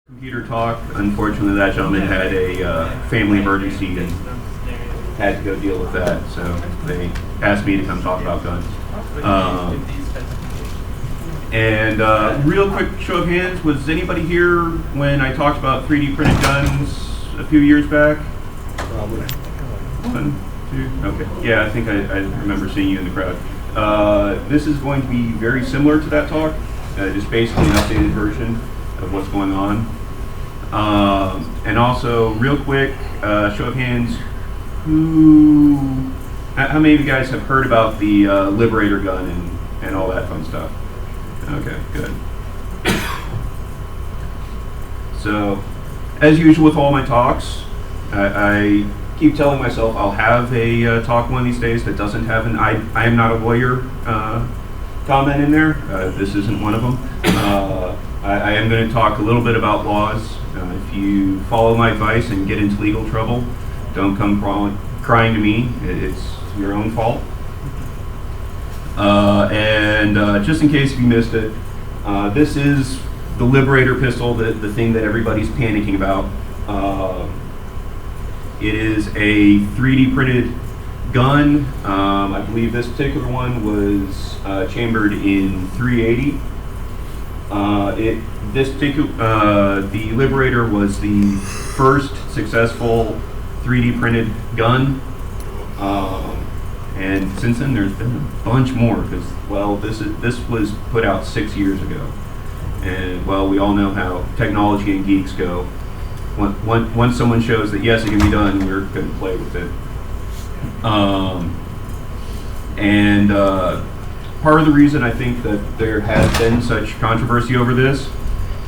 Computer talk. Unfortunately, that gentleman had a family emergency and had to go deal with that. So they asked me to come talk about guns. Real quick show of hands, was anybody here when I talked about 3D printed guns a few years back? Probably. One, two, okay. Yeah, I think I remember seeing you in the crowd. This is going to be very similar to that talk, just basically an updated version of what's going on. And also, real quick, show of hands, how many of you guys have heard about the Liberator gun and all that fun stuff? Okay, good. So, as usual with all my talks, I keep telling myself I'll have a talk one of these days that doesn't have an I am not a lawyer comment in there. This isn't one of them. I am going to talk a little bit about laws. If you follow my advice and get into legal trouble, don't come crying to me. It's your own fault. Just in case if you missed it, this is the Liberator pistol, the thing that everybody's panicking about. It is a 3D printed gun. I believe this particular one was chambered in 380. The Liberator was the first successful 3D printed gun, and since then there's been a bunch more because, well, this was put out 6 years ago, and well, we all know how technology and geeks go. Once someone shows that yes, it can be done, we're going to play with it. Part of the reason I think that there has been such controversy over this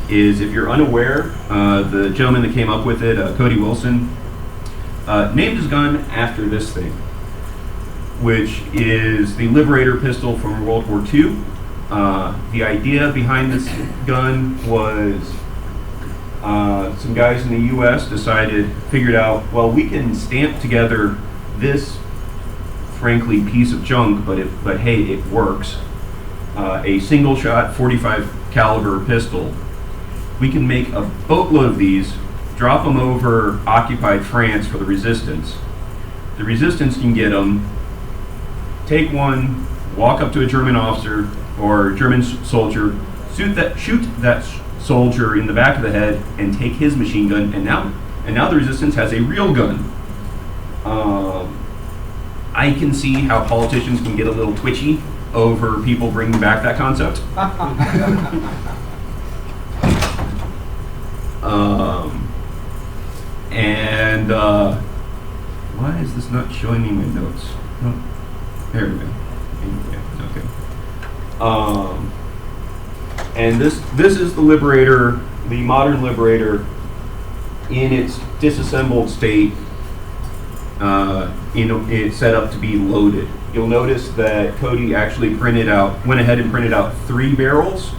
is, if you're unaware, the gentleman that came up with it, Cody Wilson, named his gun after this thing, which is the Liberator pistol from World War II. The idea behind this gun was some guys in the U.S. figured out, well, we can stamp together this frankly piece of junk, but hey, it works. A single shot 45 caliber pistol. We can make a boatload of these, drop them over occupied France for the resistance. The resistance can get them, take one, walk up to a German officer or German soldier, shoot that soldier in the back of the head and take his machine gun, and now the resistance has a real gun. I can see how politicians can get a little twitchy over people bringing back that concept. Why is this not showing me my notes? Oh, there we go. Yeah, okay. And this is the Liberator, the modern Liberator, in its disassembled state. It's set up to be loaded. You'll notice that Cody actually went ahead and printed out 3 barrels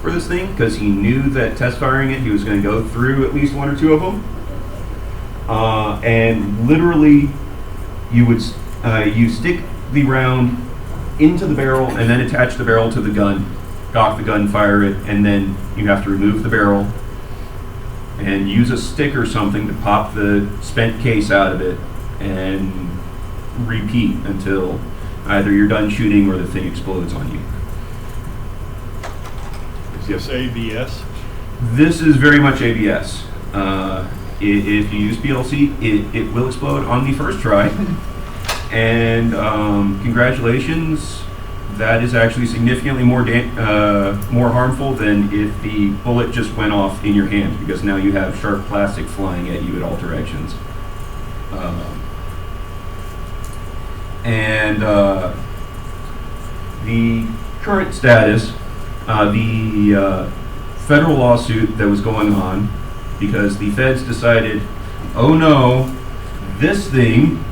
for this thing because he knew that test firing it, he was going to go through at least 1 or 2 of them. And literally, you stick the round into the barrel and then attach the barrel to the gun, cock the gun, fire it, and then you have to remove the barrel and use a stick or something to pop the spent case out of it and repeat until either you're done shooting or the thing explodes on you. Is this ABS? This is very much ABS. If you use PLC, it will explode on the first try. And congratulations, that is actually significantly more harmful than if the bullet just went off in your hand, because now you have sharp plastic flying at you at all directions. The current status, the federal lawsuit that was going on, because the feds decided, oh no, this thing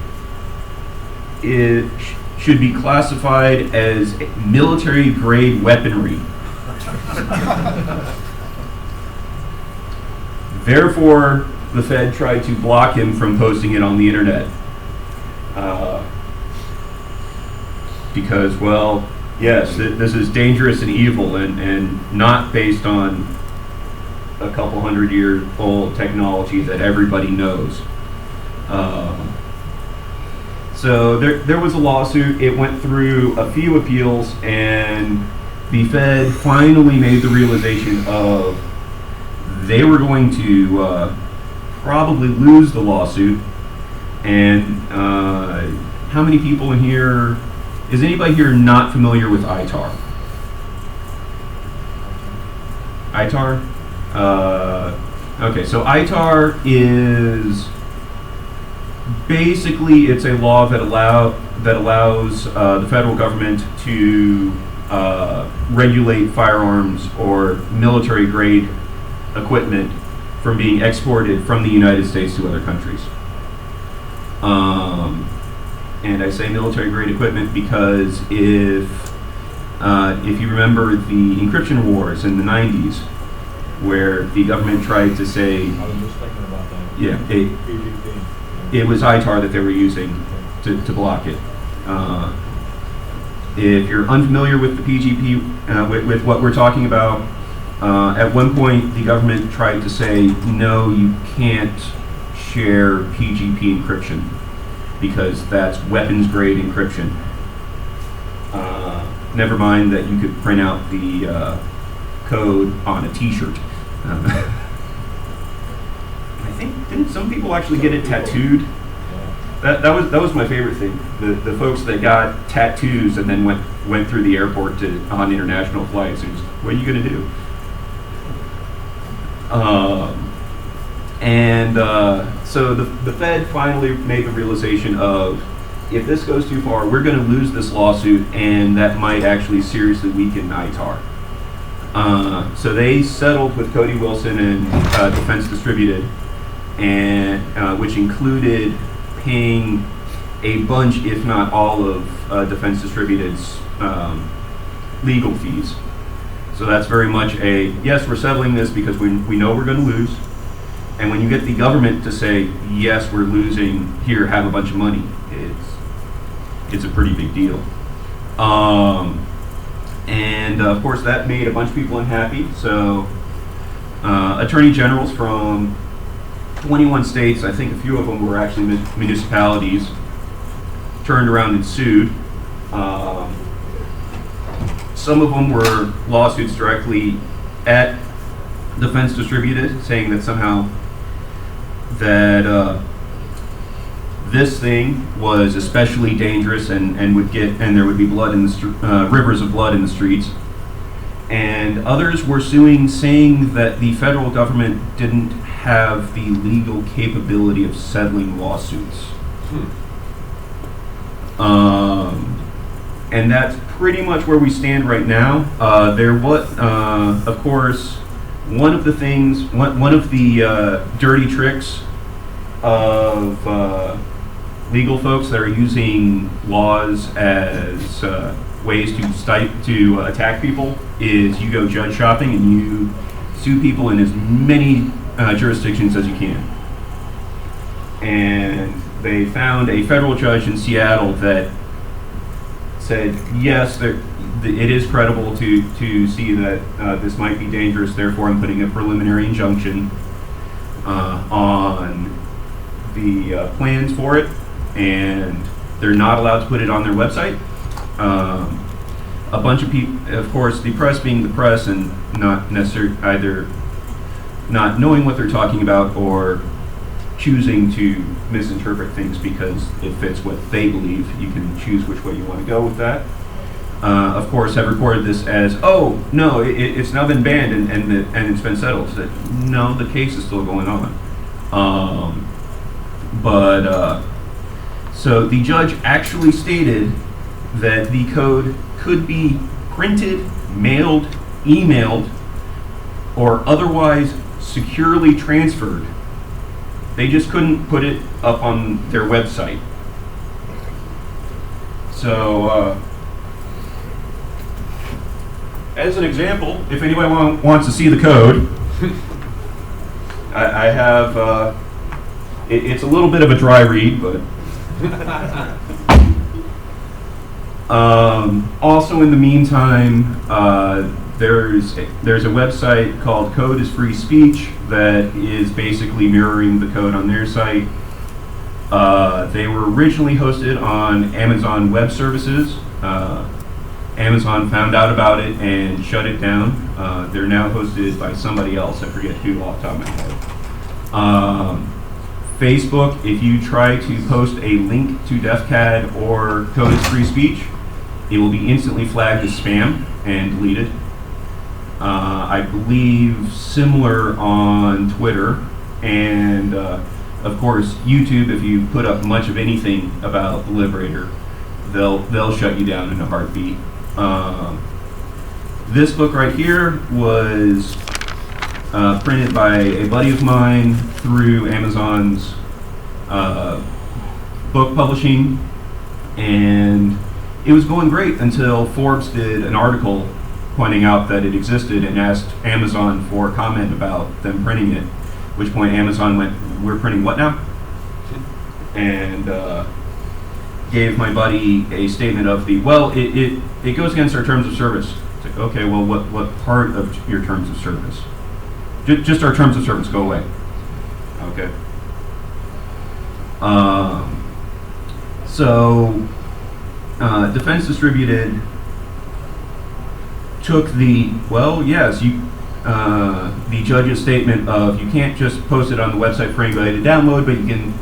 should be classified as military grade weaponry. Therefore, the Fed tried to block him from posting it on the internet. Because, well, yes, this is dangerous and evil and not based on a couple 100-year-old technology that everybody knows. So there was a lawsuit. It went through a few appeals, and the Fed finally made the realization of they were going to probably lose the lawsuit. And how many people in here, is anybody here not familiar with ITAR? ITAR? Okay, so ITAR is basically, it's a law that allows the federal government to regulate firearms or military-grade equipment from being exported from the United States to other countries. And I say military-grade equipment because if you remember the encryption wars in the 90s, where the government tried to say, I was just thinking about that. yeah, PGP. it was ITAR that they were using to block it. If you're unfamiliar with the PGP, with what we're talking about, at one point the government tried to say, no, you can't share PGP encryption because that's weapons-grade encryption. Never mind that you could print out the code on a T-shirt. I think, didn't some people actually get it tattooed? That was my favorite thing. The folks that got tattoos and then went through the airport on international flights. And just, what are you going to do? So the Fed finally made the realization of, if this goes too far, we're going to lose this lawsuit, and that might actually seriously weaken ITAR. So they settled with Cody Wilson and Defense Distributed, and which included paying a bunch, if not all, of Defense Distributed's legal fees. So that's very much a, yes, we're settling this because we know we're going to lose. And when you get the government to say, yes, we're losing, here, have a bunch of money, it's a pretty big deal. And of course that made a bunch of people unhappy. So attorney generals from 21 states, I think a few of them were actually municipalities, turned around and sued. Some of them were lawsuits directly at Defense Distributed, saying that somehow that this thing was especially dangerous and there would be blood in the rivers of blood in the streets. And others were suing, saying that the federal government didn't have the legal capability of settling lawsuits. And that's pretty much where we stand right now. Of course, one of the dirty tricks of legal folks that are using laws as ways to attack people is you go judge shopping and you sue people in as many jurisdictions as you can. And they found a federal judge in Seattle that said, yes, it is credible to see that this might be dangerous, therefore I'm putting a preliminary injunction on the plans for it, and they're not allowed to put it on their website. A bunch of people, of course, the press being the press and not necessarily either not knowing what they're talking about or choosing to misinterpret things because it fits what they believe. You can choose which way you want to go with that. Of course, have reported this as, oh, no, it's now been banned and it's been settled. So, no, the case is still going on. So the judge actually stated that the code could be printed, mailed, emailed, or otherwise securely transferred. They just couldn't put it up on their website. So, as an example, if anybody wants to see the code, I have, it's a little bit of a dry read, but also in the meantime, there's a website called Code is Free Speech that is basically mirroring the code on their site. They were originally hosted on Amazon Web Services. Amazon found out about it and shut it down. They're now hosted by somebody else. I forget who off the top of my head. Facebook, if you try to post a link to DefCAD or Code is Free Speech, it will be instantly flagged as spam and deleted. I believe similar on Twitter, and of course YouTube. If you put up much of anything about the Liberator, they'll shut you down in a heartbeat. This book right here was printed by a buddy of mine through Amazon's book publishing, and it was going great until Forbes did an article pointing out that it existed and asked Amazon for comment about them printing it, at which point Amazon went, "We're printing what now?" And gave my buddy a statement of well, it goes against our terms of service. It's like, okay, well, what part of your terms of service? Just our terms of service, go away. Okay. So, Defense Distributed took the judge's statement of you can't just post it on the website for anybody to download, but you can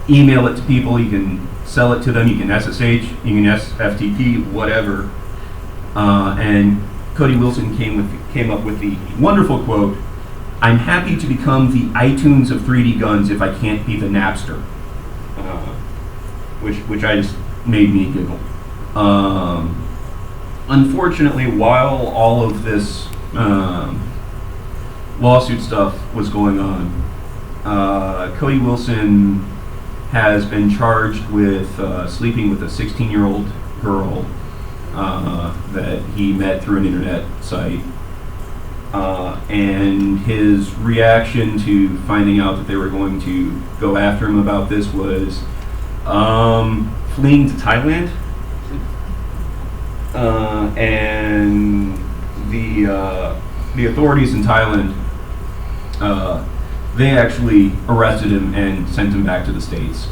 email it to people, you can sell it to them, you can SSH, you can FTP, whatever. And Cody Wilson came up with the wonderful quote, "I'm happy to become the iTunes of 3D guns if I can't be the Napster," which I just made me giggle. Unfortunately, while all of this lawsuit stuff was going on, Cody Wilson has been charged with sleeping with a 16-year-old girl that he met through an internet site. And his reaction to finding out that they were going to go after him about this was fleeing to Thailand. And the authorities in Thailand, they actually arrested him and sent him back to the States.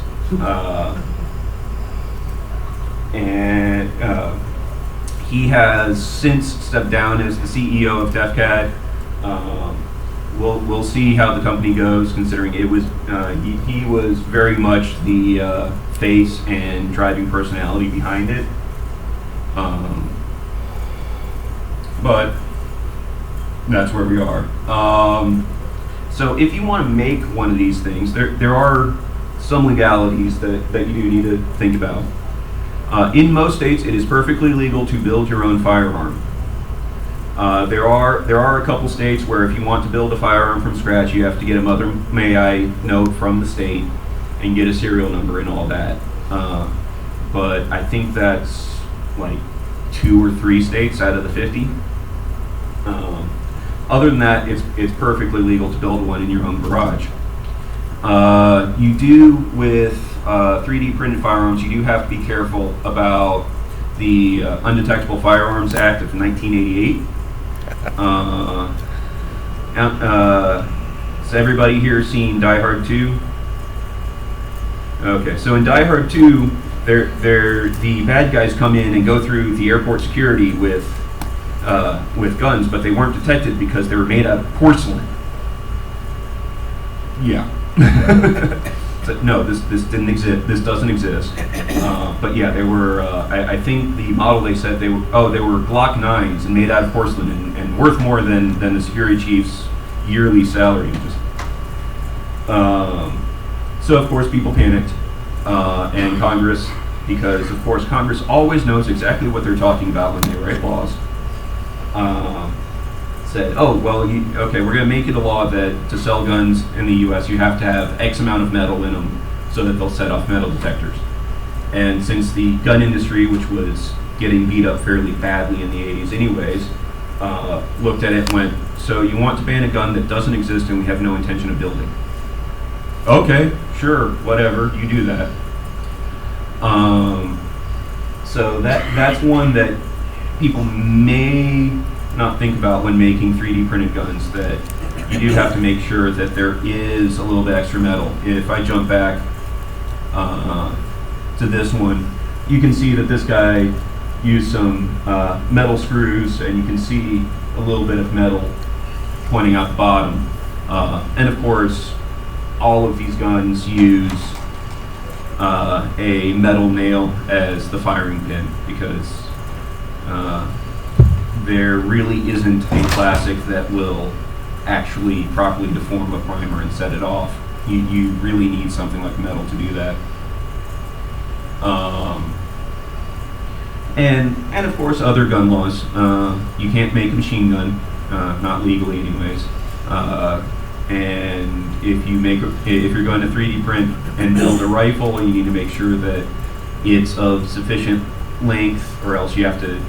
And he has since stepped down as the CEO of DefCAD. We'll see how the company goes, considering it was he was very much the face and driving personality behind it. But that's where we are. So if you want to make one of these things, there are some legalities that you do need to think about. In most states, it is perfectly legal to build your own firearm. There are a couple states where if you want to build a firearm from scratch, you have to get a mother may I note from the state and get a serial number and all that. But I think that's like 2 or 3 states out of the 50. Other than that, it's perfectly legal to build one in your own garage. You do with 3D printed firearms, you do have to be careful about the Undetectable Firearms Act of 1988. Has everybody here seen Die Hard 2? Okay, so in Die Hard 2, the bad guys come in and go through the airport security with guns, but they weren't detected because they were made out of porcelain. Yeah. So, no, this didn't exist. This doesn't exist. But yeah, they were. I think the model they said they were. Oh, they were Glock 9s and made out of porcelain and worth more than the security chief's yearly salary. So of course people panicked, and Congress, because of course Congress always knows exactly what they're talking about when they write laws. Said, oh, well, okay, we're going to make it a law that to sell guns in the U.S. you have to have X amount of metal in them so that they'll set off metal detectors. And since the gun industry, which was getting beat up fairly badly in the 80s anyways, looked at it and went, so you want to ban a gun that doesn't exist and we have no intention of building? Okay, sure, whatever, you do that. So that's one that people may not think about when making 3D printed guns that you do have to make sure that there is a little bit extra metal. If I jump back to this one, you can see that this guy used some metal screws, and you can see a little bit of metal pointing out the bottom. And of course, all of these guns use a metal nail as the firing pin, because there really isn't a plastic that will actually properly deform a primer and set it off. You really need something like metal to do that. And of course, other gun laws. You can't make a machine gun, not legally anyways. And if you're going to 3D print and build a rifle, you need to make sure that it's of sufficient length, or else you have to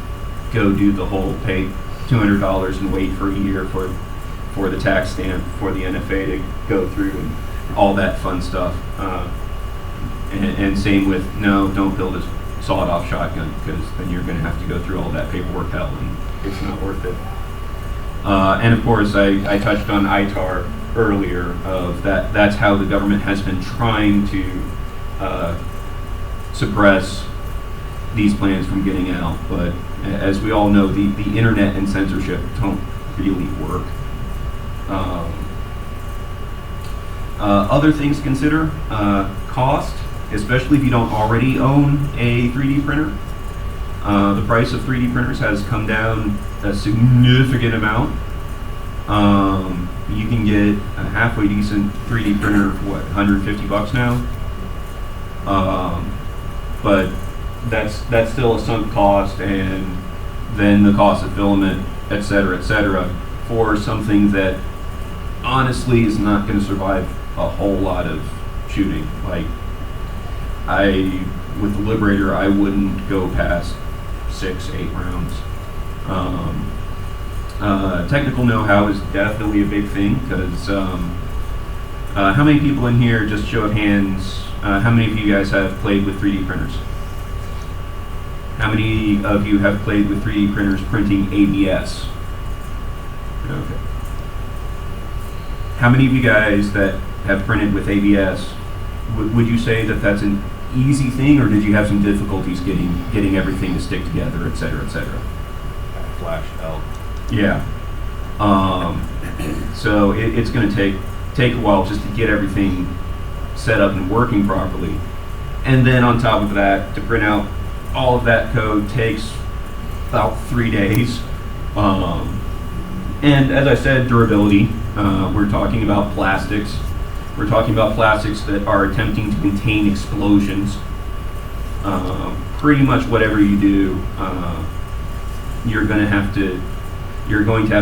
go do the whole pay $200 and wait for a year for the tax stamp for the NFA to go through and all that fun stuff. And same with, no, don't build a sawed-off shotgun, because then you're going to have to go through all that paperwork hell, and it's not worth it. And of course, I touched on ITAR earlier. That's how the government has been trying to suppress these plans from getting out. But as we all know, the internet and censorship don't really work. Other things to consider: cost, especially if you don't already own a 3D printer. The price of 3D printers has come down a significant amount. You can get a halfway decent 3D printer for what, $150 now? But that's still a sunk cost, and then the cost of filament, et cetera, for something that honestly is not going to survive a whole lot of shooting. Like, with the Liberator, I wouldn't go past 6-8 rounds. Technical know-how is definitely a big thing, because how many people in here, just show of hands, how many of you guys have played with 3D printers? How many of you have played with 3D printers printing ABS? Okay. How many of you guys that have printed with ABS, would you say that that's an easy thing, or did you have some difficulties getting everything to stick together, et cetera, et cetera? Flash out. Yeah. So it's going to take a while just to get everything set up and working properly. And then on top of that, to print out all of that code takes about 3 days. And as I said, durability. We're talking about plastics. We're talking about plastics that are attempting to contain explosions. Pretty much whatever you do, you're going to have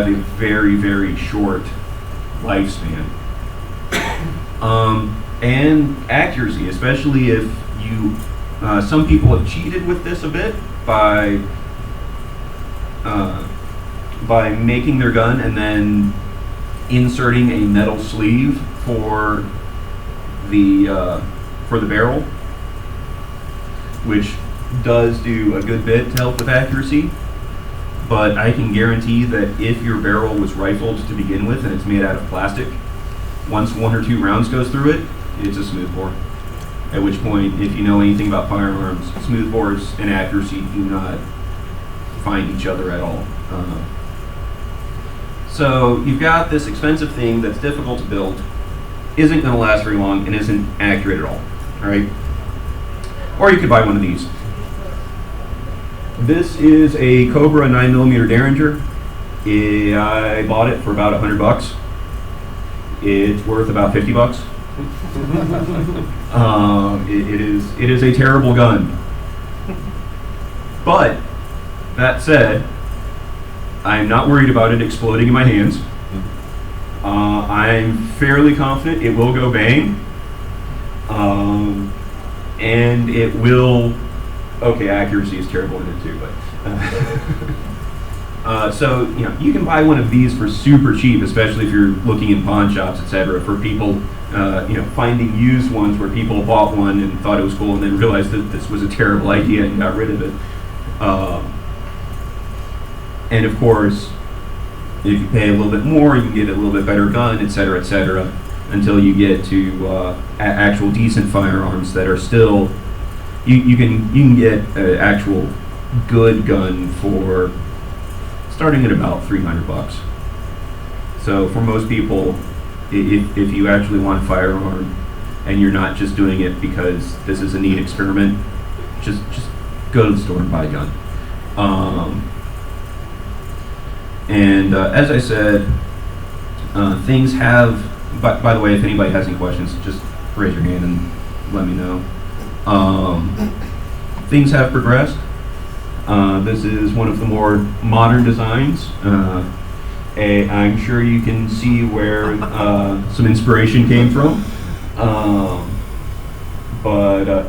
a very, very short lifespan. And accuracy, especially if you, some people have cheated with this a bit by making their gun and then inserting a metal sleeve for the barrel, which does do a good bit to help with accuracy. But I can guarantee that if your barrel was rifled to begin with and it's made out of plastic, once 1 or 2 rounds goes through it, it's a smooth bore. At which point, if you know anything about firearms, smooth bores and accuracy do not find each other at all. So you've got this expensive thing that's difficult to build, isn't going to last very long, and isn't accurate at all. All right? Or you could buy one of these. This is a Cobra 9mm Derringer. I bought it for about $100. It's worth about $50. It is a terrible gun. But that said, I'm not worried about it exploding in my hands. I'm fairly confident it will go bang. And it will. Okay, accuracy is terrible in it too, but so you can buy one of these for super cheap, especially if you're looking in pawn shops, etc. For people, finding used ones where people bought one and thought it was cool and then realized that this was a terrible idea and got rid of it. And of course, If you pay a little bit more, you can get a little bit better gun, et cetera, until you get to actual decent firearms that are still, you can get an actual good gun for starting at about $300. So for most people, if you actually want a firearm and you're not just doing it because this is a neat experiment, just go to the store and buy a gun. As I said, things have, by the way, if anybody has any questions, just raise your hand and let me know. Things have progressed. This is one of the more modern designs. I'm sure you can see where some inspiration came from.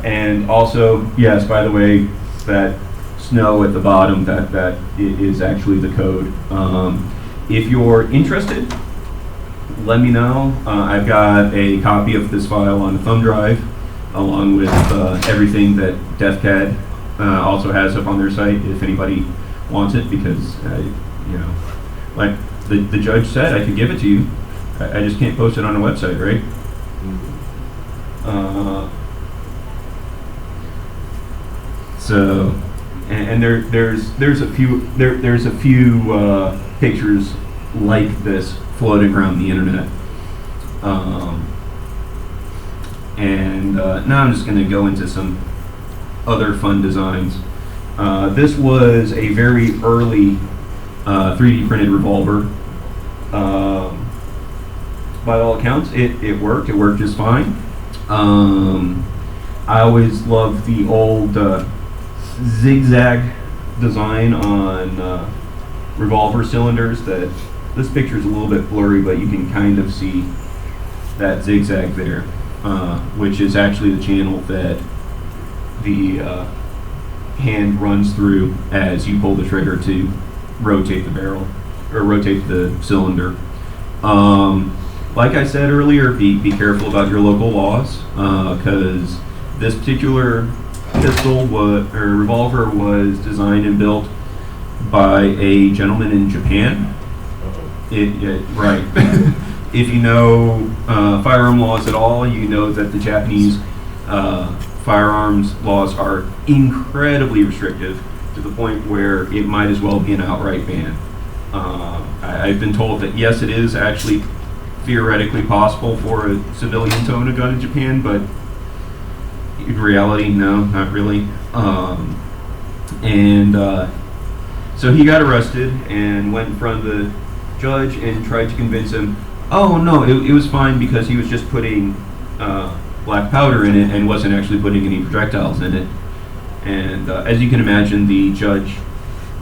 And also, yes, by the way, that snow at the bottom, that is actually the code. If you're interested, let me know. I've got a copy of this file on a thumb drive, along with everything that DefCAD also has up on their site, if anybody wants it, because, like the judge said, I could give it to you. I just can't post it on a website, right? So, and there's a few pictures like this floating around the internet. Now I'm just going to go into some other fun designs. This was a very early 3D printed revolver. By all accounts, it worked. It worked just fine. I always loved the old zigzag design on revolver cylinders. That this picture is a little bit blurry, but you can kind of see that zigzag there, which is actually the channel that the hand runs through as you pull the trigger to rotate the barrel or rotate the cylinder. Like I said earlier, be careful about your local laws, because this particular revolver was designed and built by a gentleman in Japan. Right. If you know firearm laws at all, you know that the Japanese firearms laws are incredibly restrictive, to the point where it might as well be an outright ban. I've been told that yes, it is actually theoretically possible for a civilian to own a gun in Japan, but in reality, no, not really. So he got arrested and went in front of the judge and tried to convince him, oh no, it was fine because he was just putting black powder in it and wasn't actually putting any projectiles in it. And as you can imagine, the judge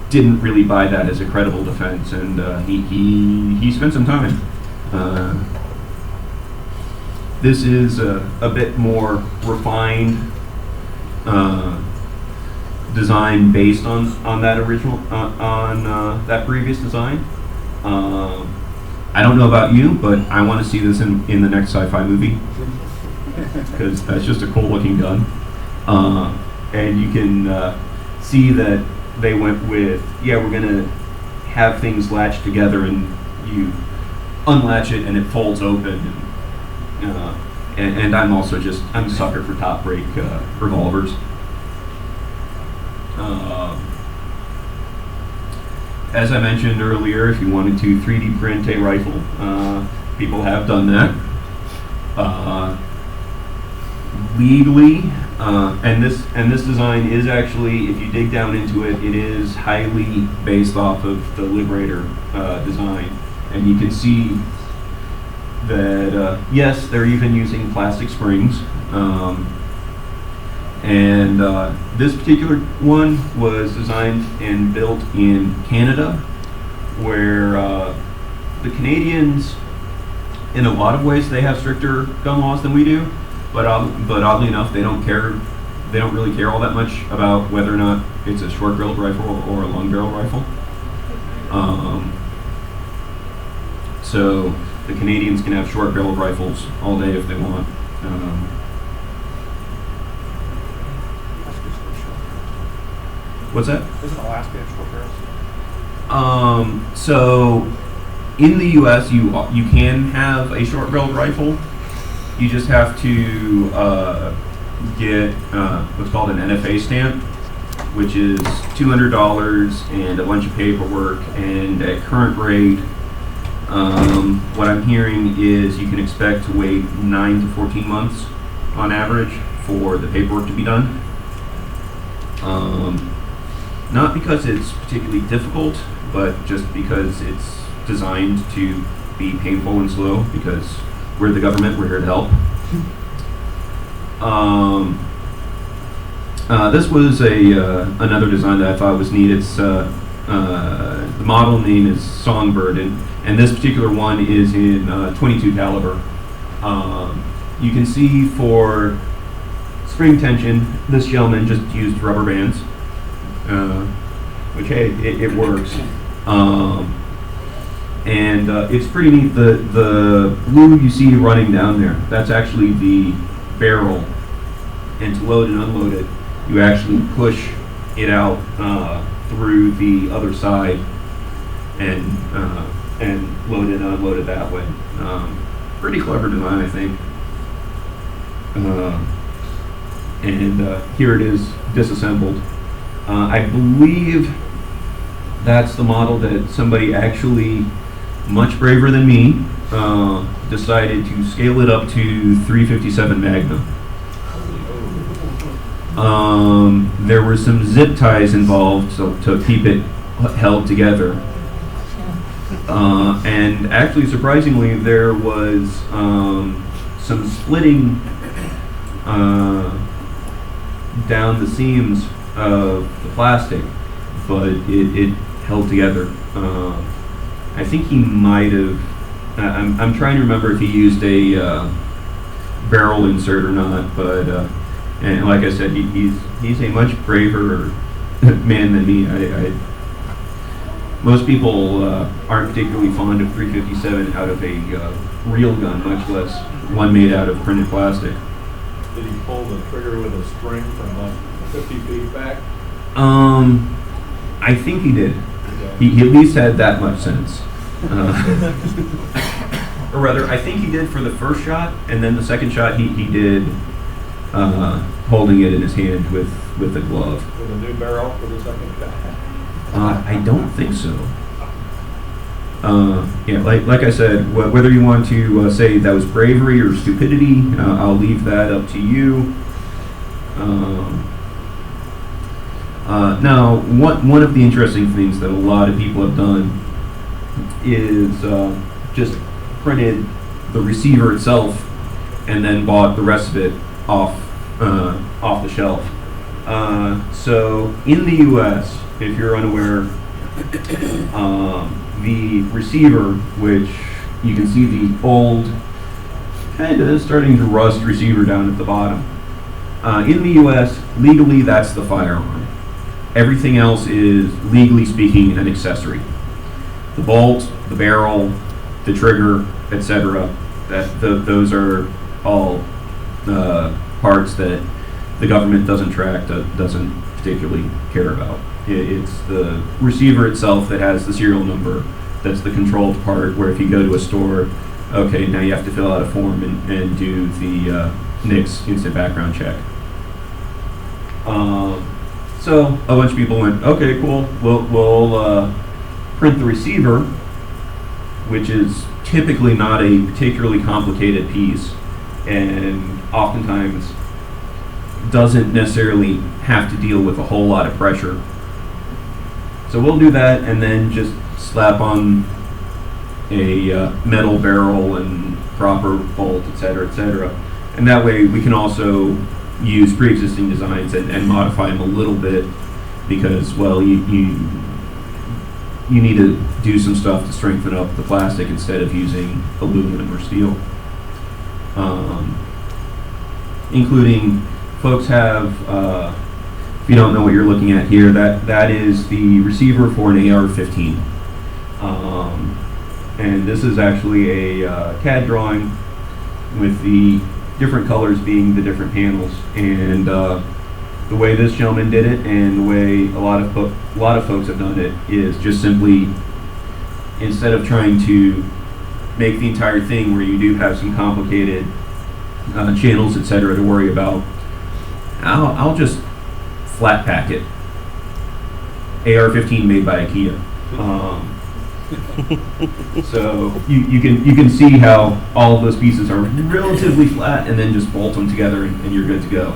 didn't really buy that as a credible defense, and he spent some time. This is a bit more refined design based on that original that previous design. I don't know about you, but I want to see this in the next sci-fi movie, because that's just a cool looking gun. And you can see that they went with, we're gonna have things latched together, and you unlatch it and it folds open. And I'm also I'm a sucker for top break revolvers. As I mentioned earlier, if you wanted to 3D print a rifle, people have done that. Legally, and this design is actually, if you dig down into it, it is highly based off of the Liberator design, and you can see that yes, they're even using plastic springs, and this particular one was designed and built in Canada, where the Canadians, in a lot of ways, they have stricter gun laws than we do. But oddly enough, they don't care. They don't really care all that much about whether or not it's a short-barreled rifle or a long-barreled rifle. So the Canadians can have short-barreled rifles all day if they want. What's that? Isn't Alaska short barrels? So in the U.S., you can have a short-barreled rifle. You just have to get what's called an NFA stamp, which is $200 and a bunch of paperwork. And at current rate, what I'm hearing is you can expect to wait 9 to 14 months on average for the paperwork to be done. Not because it's particularly difficult, but just because it's designed to be painful and slow, because we're the government, we're here to help. This was another design that I thought was neat. It's the model name is Songbird, and this particular one is in 22 caliber. You can see for spring tension, this gentleman just used rubber bands, which, hey, it works. And it's pretty neat. The blue you see running down there, that's actually the barrel. And to load and unload it, you actually push it out through the other side and load it and unload it that way. Pretty clever design, I think. And here it is disassembled. I believe that's the model that somebody actually, much braver than me, decided to scale it up to 357 Magnum. There were some zip ties involved to keep it held together. And actually, surprisingly, there was some splitting down the seams of the plastic, but it held together. I think he might have, I'm trying to remember if he used a barrel insert or not, but and like I said, he's a much braver man than me. Most people aren't particularly fond of 357 out of a real gun, much less one made out of printed plastic. Did he pull the trigger with a string from like 50 feet back? I think he did. Yeah. He at least had that much sense. Or rather, I think he did for the first shot, and then the second shot he did holding it in his hand with a glove. With a new barrel for the second shot? I don't think so. Yeah, like I said, whether you want to say that was bravery or stupidity, I'll leave that up to you. Now, one of the interesting things that a lot of people have done is just printed the receiver itself and then bought the rest of it off the shelf. So in the U.S., if you're unaware, the receiver, which you can see the old, kind of starting to rust receiver down at the bottom. In the U.S., legally, that's the firearm. Everything else is, legally speaking, an accessory. The bolt, the barrel, the trigger, etc. Those are all parts that the government doesn't track, doesn't particularly care about. It's the receiver itself that has the serial number. That's the controlled part, where if you go to a store, okay, now you have to fill out a form and do the NICS instant background check. So a bunch of people went, okay, cool, we'll print the receiver, which is typically not a particularly complicated piece, and oftentimes doesn't necessarily have to deal with a whole lot of pressure. So we'll do that and then just slap on a metal barrel and proper bolt, etc. And that way we can also use pre-existing designs and modify them a little bit, because, well, you need to do some stuff to strengthen up the plastic instead of using aluminum or steel. Including, folks have, if you don't know what you're looking at here, that is the receiver for an AR-15. And this is actually a CAD drawing with the different colors being the different panels. And the way this gentleman did it, and the way a lot of folks have done it, is just simply instead of trying to make the entire thing where you do have some complicated channels, etc., to worry about, I'll just flat pack it. AR-15 made by IKEA. So you can see how all of those pieces are relatively flat, and then just bolt them together and you're good to go.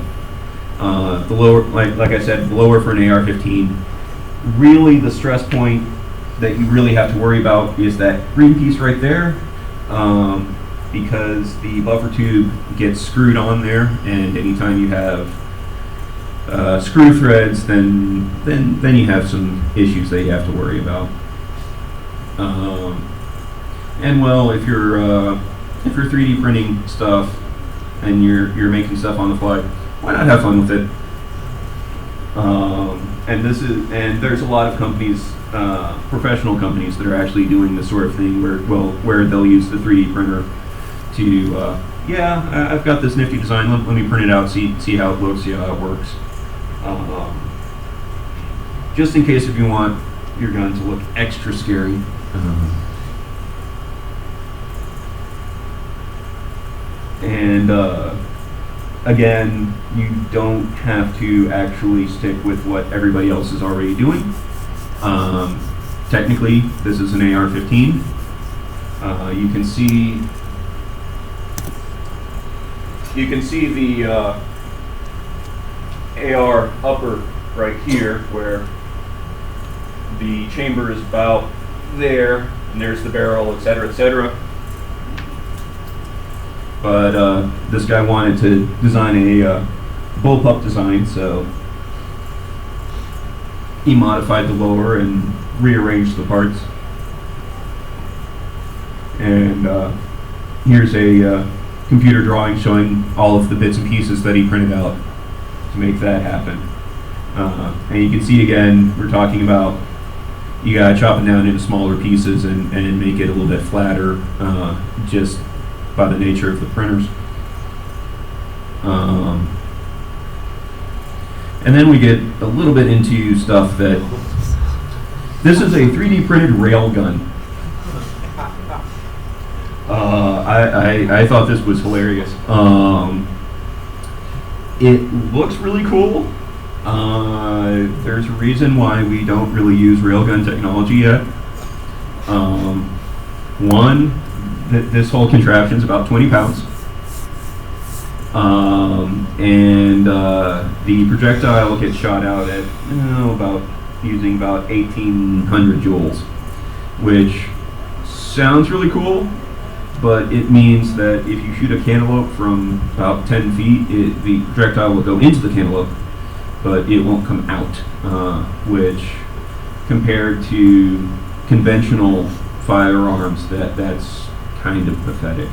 The lower, like I said, the lower for an AR-15. Really, the stress point that you really have to worry about is that green piece right there, because the buffer tube gets screwed on there, and anytime you have screw threads, then you have some issues that you have to worry about. And well, if you're 3D printing stuff and you're making stuff on the fly, why not have fun with it? And there's a lot of companies, professional companies, that are actually doing this sort of thing where they'll use the 3D printer to I've got this nifty design, let me print it out, see how it looks, see how it works. Just in case if you want your gun to look extra scary. And again, you don't have to actually stick with what everybody else is already doing. Technically, this is an AR-15. You can see the AR upper right here, where the chamber is about there, and there's the barrel, etc., etc. But this guy wanted to design a bullpup design, so he modified the lower and rearranged the parts. And here's a computer drawing showing all of the bits and pieces that he printed out to make that happen. And you can see again, we're talking about you gotta chop it down into smaller pieces and make it a little bit flatter, just by the nature of the printers. And then we get a little bit into stuff that, this is a 3D printed rail gun. I thought this was hilarious. It looks really cool. There's a reason why we don't really use railgun technology yet. One, this whole contraption is about 20 pounds. And the projectile gets shot out at using about 1,800 joules, which sounds really cool, but it means that if you shoot a cantaloupe from about 10 feet, the projectile will go into the cantaloupe, but it won't come out, which compared to conventional firearms, that's kind of pathetic.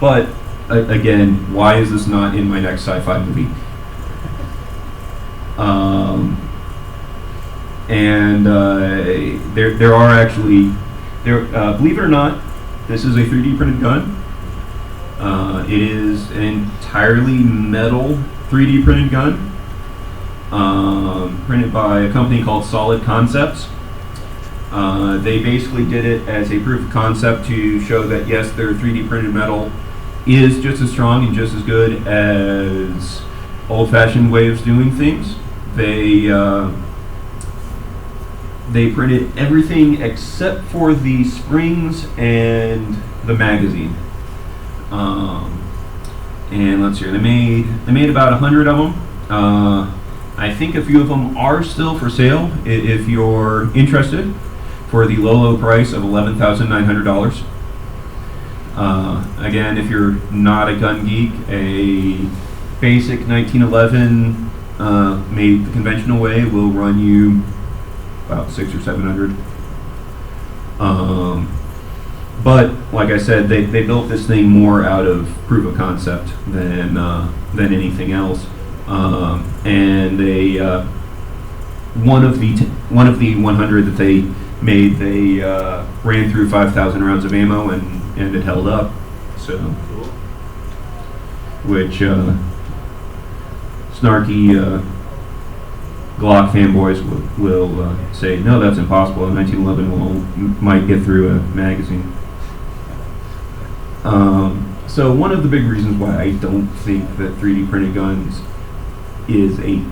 But again, why is this not in my next sci-fi movie? There are actually, believe it or not, this is a 3D printed gun. It is an entirely metal 3D printed gun, printed by a company called Solid Concepts. They basically did it as a proof of concept to show that yes, their 3D printed metal is just as strong and just as good as old-fashioned ways of doing things. They printed everything except for the springs and the magazine. And let's see, they made about 100 of them. I think a few of them are still for sale if you're interested, for the low price of $11,900. Again, if you're not a gun geek, a basic 1911 made the conventional way will run you about $600 or $700. But like I said, they built this thing more out of proof of concept than anything else. And they one of the 100 that they made, they ran through 5,000 rounds of ammo and it held up. So, which snarky Glock fanboys will say, no, that's impossible. A 1911 might get through a magazine. So one of the big reasons why I don't think that 3D printed guns is a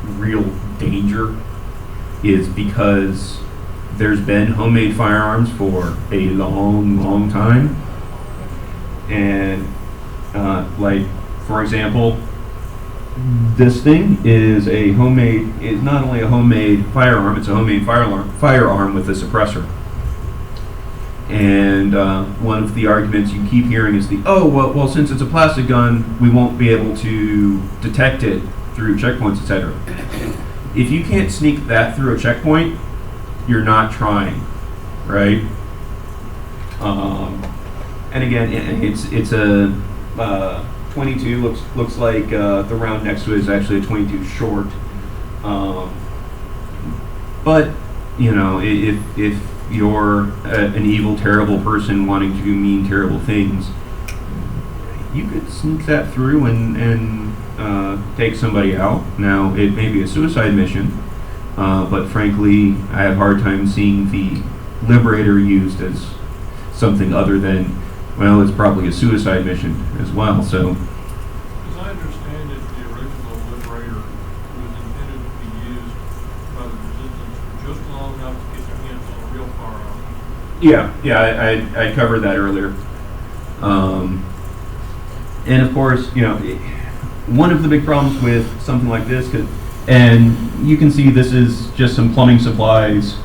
real danger is because there's been homemade firearms for a long time. And like, for example, this thing is not only a homemade firearm, it's a homemade firearm with a suppressor. And one of the arguments you keep hearing is well, since it's a plastic gun, we won't be able to detect it through checkpoints, etc. If you can't sneak that through a checkpoint, you're not trying, right? And again, it's a 22. Looks like the round next to it is actually a 22 short. But you know, if you're an evil, terrible person wanting to do mean, terrible things, you could sneak that through and take somebody out. Now, it may be a suicide mission, but frankly, I have a hard time seeing the Liberator used as something other than, well, it's probably a suicide mission as well. So, as I understand it, the original Liberator was intended to be used by the resistance for just long enough to get their hands on a real firearm. yeah, I covered that earlier. And of course, you know, one of the big problems with something like this, and you can see this is just some plumbing supplies.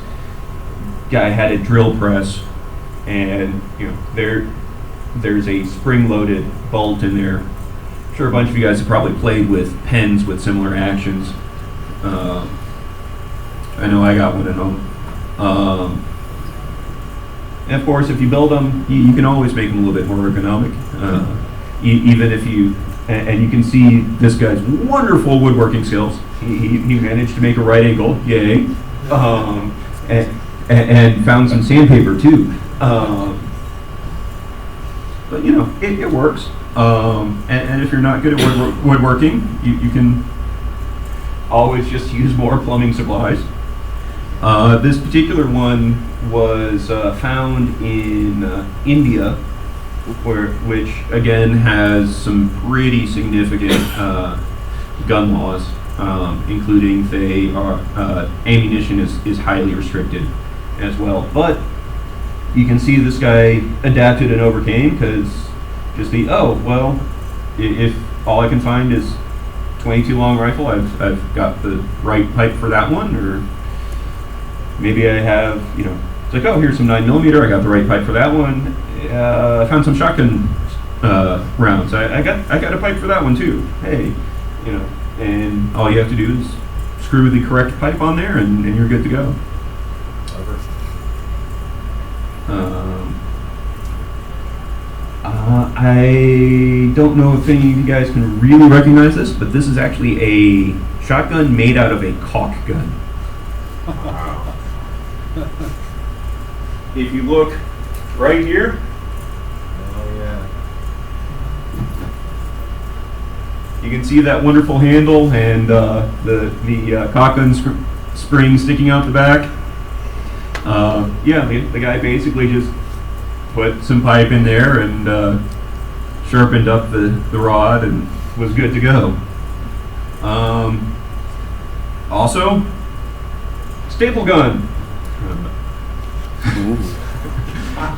Guy had a drill press, and you know, there's a spring-loaded bolt in there. I'm sure a bunch of you guys have probably played with pens with similar actions. I know I got one at home. And of course, if you build them, you can always make them a little bit more ergonomic. Even if you, and you can see this guy's wonderful woodworking skills. He managed to make a right angle, yay, and found some sandpaper too. But you know, it works. And if you're not good at woodworking, you can always just use more plumbing supplies. This particular one was found in India, which again has some pretty significant gun laws, including ammunition is highly restricted as well. But you can see this guy adapted and overcame, because just if all I can find is 22 long rifle, I've got the right pipe for that one, or maybe I have, you know, it's like, here's some 9mm, I got the right pipe for that one. I found some shotgun rounds. I got a pipe for that one too. Hey, you know, and all you have to do is screw the correct pipe on there, and you're good to go. I don't know if any of you guys can really recognize this, but this is actually a shotgun made out of a caulk gun. Wow. If you look right here, Oh yeah. you can see that wonderful handle and the caulk gun spring sticking out the back. The guy basically just put some pipe in there and sharpened up the rod and was good to go. Also, staple gun.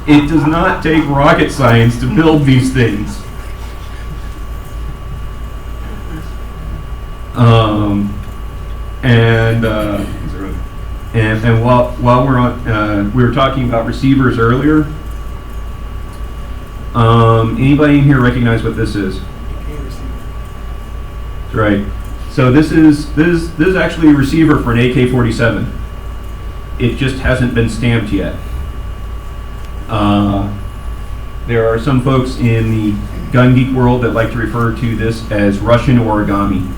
It does not take rocket science to build these things. And while we're on, we were talking about receivers earlier. Anybody in here recognize what this is? That's right. So this is actually a receiver for an AK-47. It just hasn't been stamped yet. There are some folks in the gun geek world that like to refer to this as Russian origami.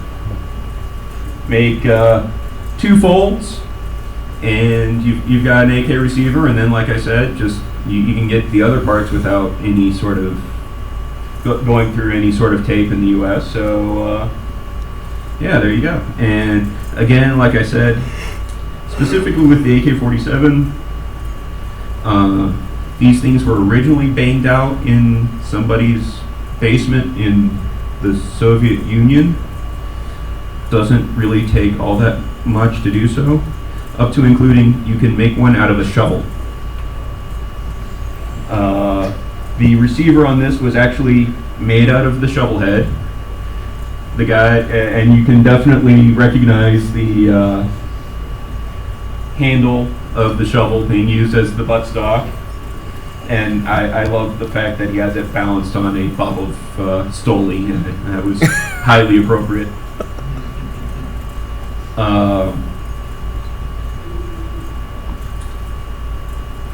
Make 2 folds, and you've got an AK receiver, and then, like I said, just you can get the other parts without any sort of going through any sort of tape in the U.S. So yeah, there you go. And Again, like I said, specifically with the AK-47, these things were originally banged out in somebody's basement in the Soviet Union. Doesn't really take all that much to do so, up to including you can make one out of a shovel. The receiver on this was actually made out of the shovel head. The guy, and you can definitely recognize the handle of the shovel being used as the buttstock. And I love the fact that he has it balanced on a bottle of Stoli, and that was highly appropriate. Of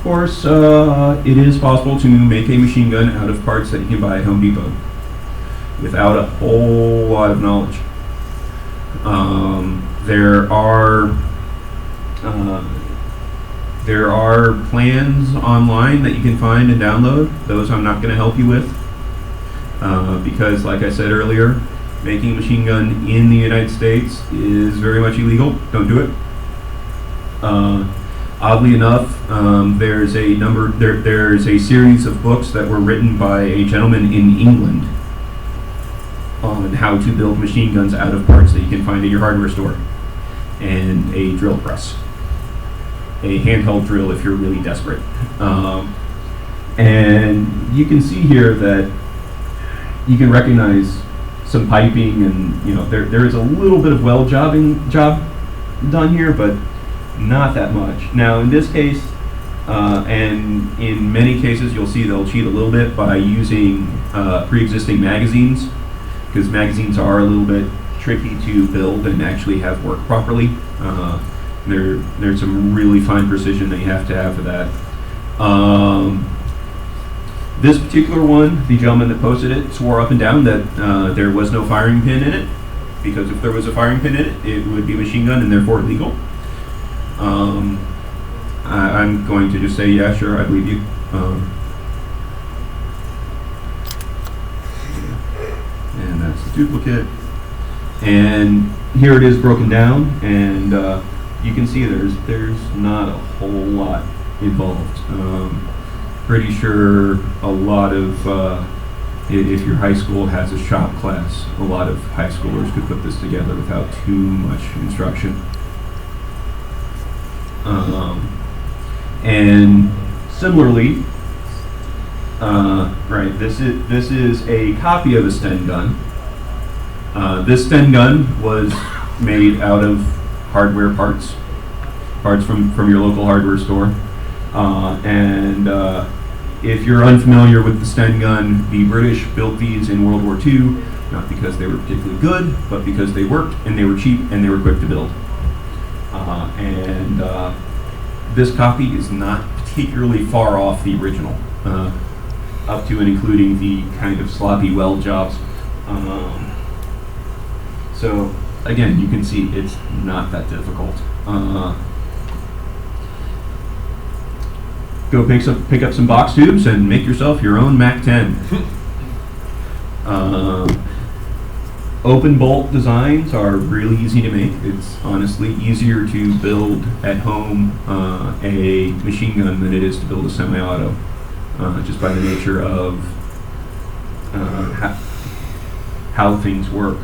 course, it is possible to make a machine gun out of parts that you can buy at Home Depot without a whole lot of knowledge. There are plans online that you can find and download. Those I'm not going to help you with because, like I said earlier, making a machine gun in the United States is very much illegal. Don't do it. Oddly enough, there's a series of books that were written by a gentleman in England on how to build machine guns out of parts that you can find at your hardware store, and a drill press, a handheld drill if you're really desperate. And you can see here that you can recognize some piping, and there is a little bit of weld job done here, but not that much. Now in this case, and in many cases you'll see they'll cheat a little bit by using pre-existing magazines, because magazines are a little bit tricky to build and actually have work properly. There's some really fine precision that you have to have for that. This particular one, the gentleman that posted it swore up and down that there was no firing pin in it, because if there was a firing pin in it, it would be a machine gun and therefore illegal. I'm going to just say, yeah, sure, I believe you. And that's the duplicate. And here it is broken down, and you can see there's not a whole lot involved. Pretty sure a lot of, if your high school has a shop class, a lot of high schoolers could put this together without too much instruction. And similarly, right, this is a copy of a Sten gun. This Sten gun was made out of hardware parts from your local hardware store. And if you're unfamiliar with the Sten gun, the British built these in World War II, not because they were particularly good, but because they worked and they were cheap and they were quick to build. This copy is not particularly far off the original, up to and including the kind of sloppy weld jobs. So again, you can see it's not that difficult. Go pick up some box tubes and make yourself your own MAC-10. Open bolt designs are really easy to make. It's honestly easier to build at home a machine gun than it is to build a semi-auto, just by the nature of how things work.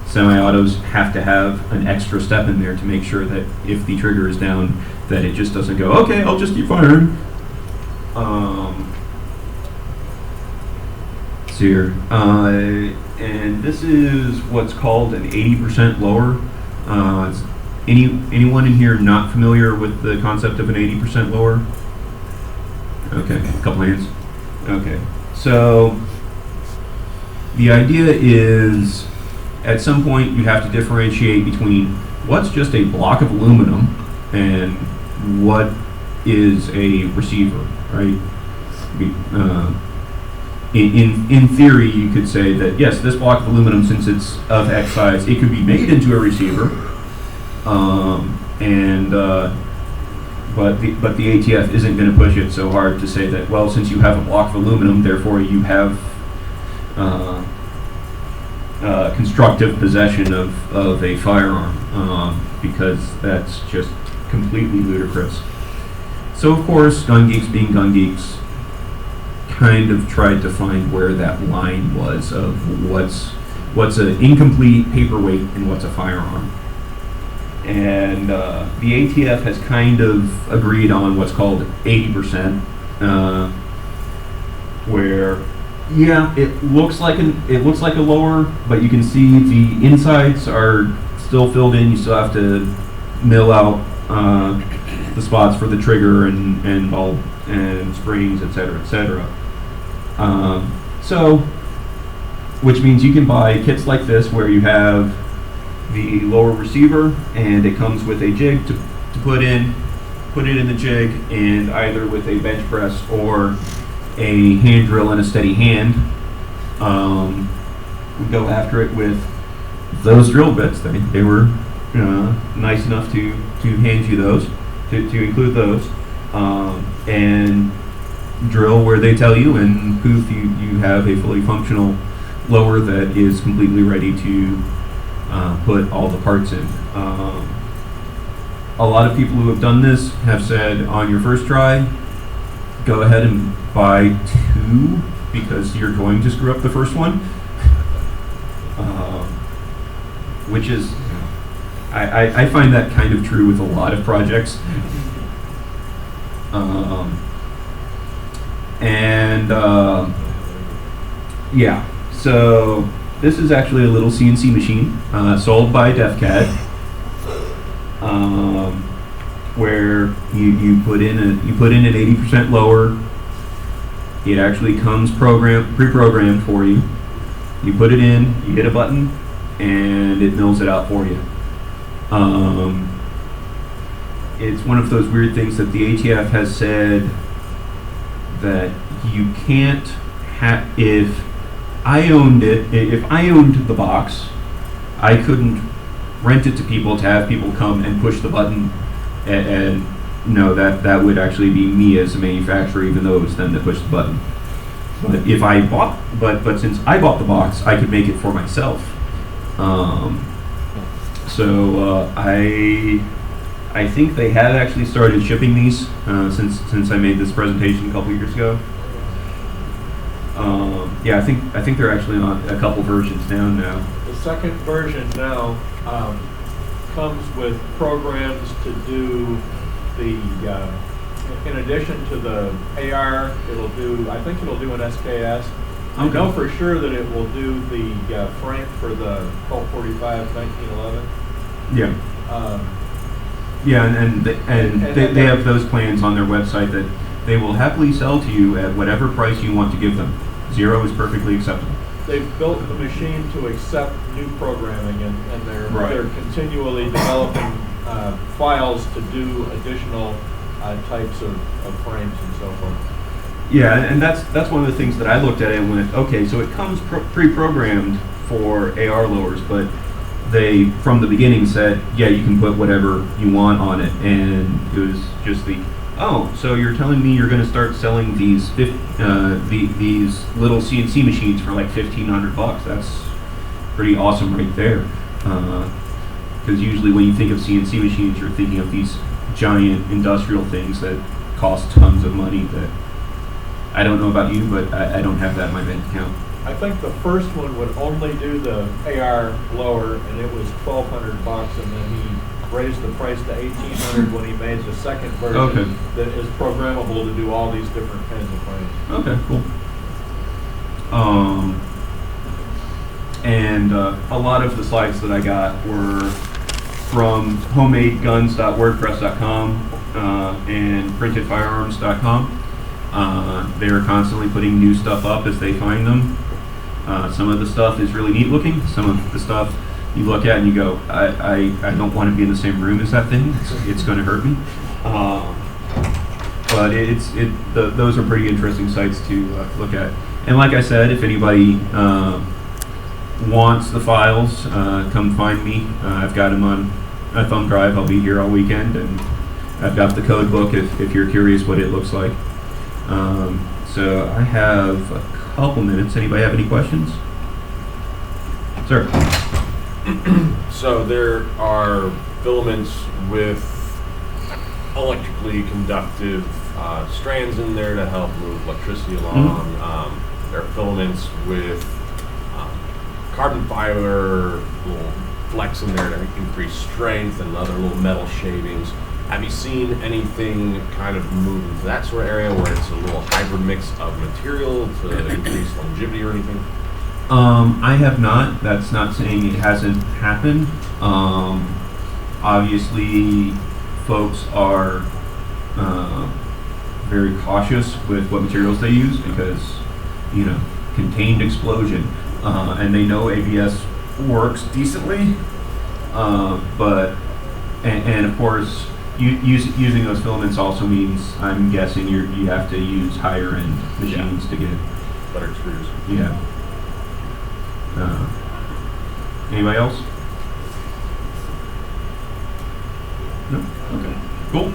Semi-autos have to have an extra step in there to make sure that if the trigger is down, that it just doesn't go, okay, I'll just keep firing. So here, and this is what's called an 80% lower. Anyone in here not familiar with the concept of an 80% lower? Okay, a couple hands. Okay, so the idea is at some point you have to differentiate between what's just a block of aluminum and what is a receiver, right? In theory, you could say that yes, this block of aluminum, since it's of X size, it could be made into a receiver, but the ATF isn't going to push it so hard to say that, well, since you have a block of aluminum, therefore you have constructive possession of a firearm, because that's just completely ludicrous. So of course, gun geeks being gun geeks, kind of tried to find where that line was of what's an incomplete paperweight and what's a firearm. And the ATF has kind of agreed on what's called 80%, where, yeah, it looks like a lower, but you can see the insides are still filled in. You still have to mill out the spots for the trigger and bulb and springs, etc., etc. So, which means you can buy kits like this where you have the lower receiver and it comes with a jig to put it in the jig, and either with a bench press or a hand drill and a steady hand, we go after it with those drill bits. They were nice enough to hand you those, to include those, and drill where they tell you, and poof, you have a fully functional lower that is completely ready to put all the parts in. A lot of people who have done this have said on your first try, go ahead and buy 2 because you're going to screw up the first one. Which is, I find that kind of true with a lot of projects. Yeah, so this is actually a little CNC machine sold by DefCAD, where you put in an 80% lower. It actually comes pre-programmed for you. You put it in, you hit a button, and it mills it out for you. It's one of those weird things that the ATF has said that you can't have. If I owned the box, I couldn't rent it to people to have people come and push the button, and no, that would actually be me as a manufacturer, even though it was them that pushed the button. But if I bought, but since I bought the box, I could make it for myself. I think they have actually started shipping these since I made this presentation a couple years ago. Yeah, I think they're actually on a couple versions down now. The second version now comes with programs to do the, in addition to the AR, I think it'll do an SKS. I know for sure that it will do the frame for the Colt 45 1911. Yeah. Yeah, and they have those plans on their website that they will happily sell to you at whatever price you want to give them. 0 is perfectly acceptable. They've built the machine to accept new programming, and they're continually developing files to do additional types of frames and so forth. Yeah, and that's one of the things that I looked at and went, okay, so it comes pre-programmed for AR lowers, but they, from the beginning, said, yeah, you can put whatever you want on it, and it was just so you're telling me you're going to start selling these these little CNC machines for like $1,500? That's pretty awesome right there. Because usually when you think of CNC machines, you're thinking of these giant industrial things that cost tons of money. That I don't know about you, but I don't have that in my bank account. I think the first one would only do the AR lower, and it was $1,200, and then he raised the price to $1,800 when he made the second version that is programmable to do all these different kinds of frames. Okay, cool. And a lot of the slides that I got were from homemadeguns.wordpress.com and printedfirearms.com. They're constantly putting new stuff up as they find them. Some of the stuff is really neat looking. Some of the stuff you look at and you go, I don't want to be in the same room as that thing. It's going to hurt me. But those are pretty interesting sites to look at. And like I said, if anybody wants the files, come find me. I've got them on a thumb drive. I'll be here all weekend, and I've got the code book if you're curious what it looks like. So I have a couple minutes. Anybody have any questions? Sir. So there are filaments with electrically conductive strands in there to help move electricity along. There are filaments with carbon fiber, little flex in there to increase strength, and other little metal shavings. Have you seen anything kind of move into that sort of area where it's a little hybrid mix of material to increase longevity or anything? I have not. That's not saying it hasn't happened. Obviously, folks are very cautious with what materials they use because, you know, contained explosion, and they know ABS works decently, but of course, using those filaments also means, I'm guessing, you have to use higher end machines to get Better screws. Yeah. Anybody else? No? Okay. Cool.